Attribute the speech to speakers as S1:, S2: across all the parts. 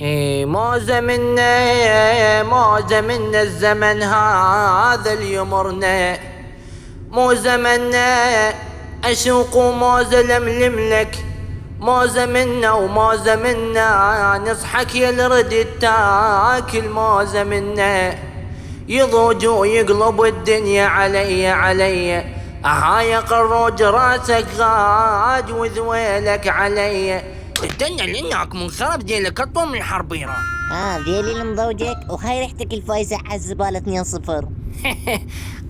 S1: مو زمنا الزمن هذا اللي يمرنا، مو زمنا أشوق ومو زلملم لك، مو زمنا ومو زمنا نصحك يا الرد تاكل، مو زمنا يضوج ويقلب الدنيا علي يا قروج راسك غاج وذويلك علي. استنى لانك منخرب ديلك اطول من الحربيره.
S2: ذيلي المضوجك وهاي ريحتك الفايزة على الزبالة 2-0.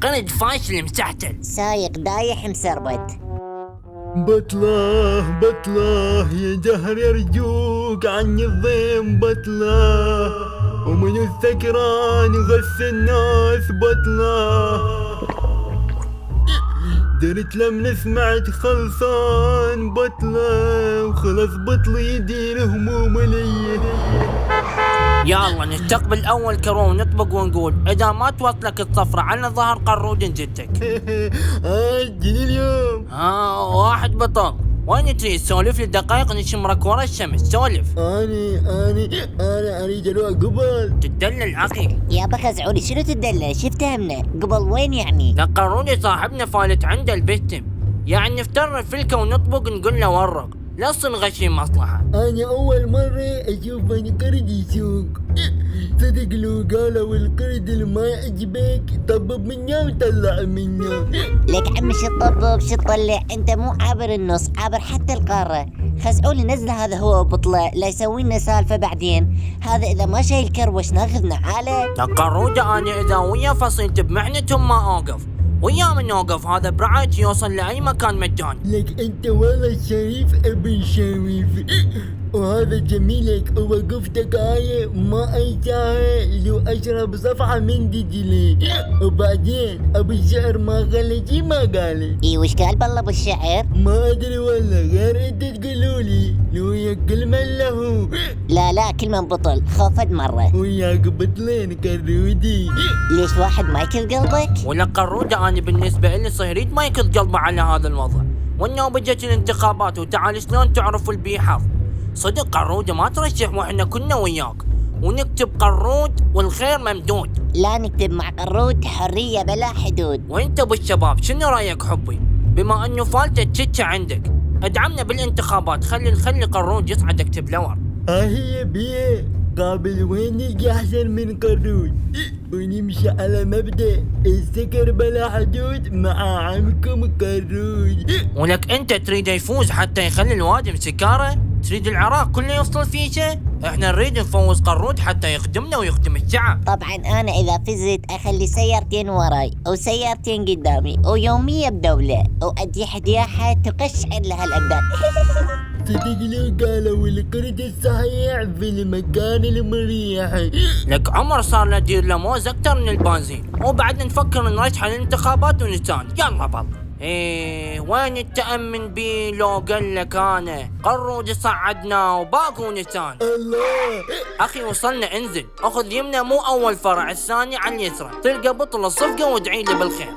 S1: قرد فاشل مستحتل
S2: سايق دايح مسربت.
S3: بطله يا جهر يرجوك عني الضيم بطله، ومن السكران غش الناس بطله، درت لما سمعت خلصان بطله، وخلص بطلي يدير هموم لي.
S1: يلا نستقبل اول كرو ونطبق ونقول اذا ما توصلك الصفرة على ظهر قرود نزدك.
S3: جيني اليوم.
S1: واحد بطل، وين تريد سولف لي دقائق نشمرك ورا الشمس؟ سولف.
S3: انا اريد اروح قبل.
S1: تدلل اخي
S2: يا بخزعولي شنو تدلل؟ شفت همنا قبل وين يعني؟
S1: لا قرودي صاحبنا فالت عنده البستم، يعني نفتر الفلكة ونطبق نقول له ورق، لا غشي مصلحة.
S3: أنا أول مرة أشوف قرد يسوق، صدق لو قالوا القرد اللي ما يعجبك طبب منه وطلع منه.
S2: لك عمي شو تطبب شو تطلع؟ أنت مو عابر النص، عابر حتى القارة. خزعولي نزل هذا هو بطلع لا يسوي لنا سالفة بعدين، هذا إذا ما شايل كروش ناخذنا عاله.
S1: لا قرودة أنا إذا ويا فصيلتي بمحنتهم ما أوقف، ويا من اوقف هذا برعايتي يوصل لاي مكان مجاني.
S3: لك انت والله شريف ابن شريف، وهذا جميلك ووقفتك هاي ما انساها لو اشرب صفحة من دجلي. وبعدين ابو الشعر ما غلجي ما قالي.
S2: وش قال بالله ابو الشعر؟
S3: ما ادري والله غير انت تقولولي لو يكل من له.
S2: لا كل من بطل خوفد مرة
S3: وياك بطلين كرودي.
S2: ليش واحد ما يكل قلبك؟
S1: ولا قرودة انا بالنسبة لي صهريت ما يكل قلبه على هذا الوضع، والنوبة جت الانتخابات وتعال شلون تعرف البيحظ. صدق قرودة ما ترشح واحنا كنا وياك، ونكتب قرود والخير ممدود.
S2: لا نكتب مع قرود حرية بلا حدود.
S1: وانت بالشباب شنو رايك حبي؟ بما انه فالتة تشتشة عندك ادعمنا بالانتخابات، خلي قرود يصعد اكتب لور.
S3: هي بيه قابل وين يجي احسن من قرود، ونمشي على مبدأ السكر بلا حدود مع عمكم قرود.
S1: ولك انت تريد يفوز حتى يخلي الوادم سكارة؟ تريد العراق كله يفصل فيشه؟ احنا نريد نفوز قرود حتى يخدمنا ويخدم الشعب.
S2: طبعا انا اذا فزت اخلي سيارتين وراي وسيارتين قدامي ويومية بدولة وادي حدياحة تقشعر لها الابدان.
S3: صدق لو قالوا القرد الصحيح في المكان المريح.
S1: لك عمر صار له دير له موز اكثر من البنزين، وبعد نفكر نرشح الانتخابات ونتان. يلا بل وين التأمن بي لو قال لك انا قرود صعدنا وباقوا نتان.
S3: الله
S1: اخي وصلنا انزل اخذ يمنا مو اول فرع، الثاني على اليسرى تلقى بطل الصفقة وادعي لي بالخير.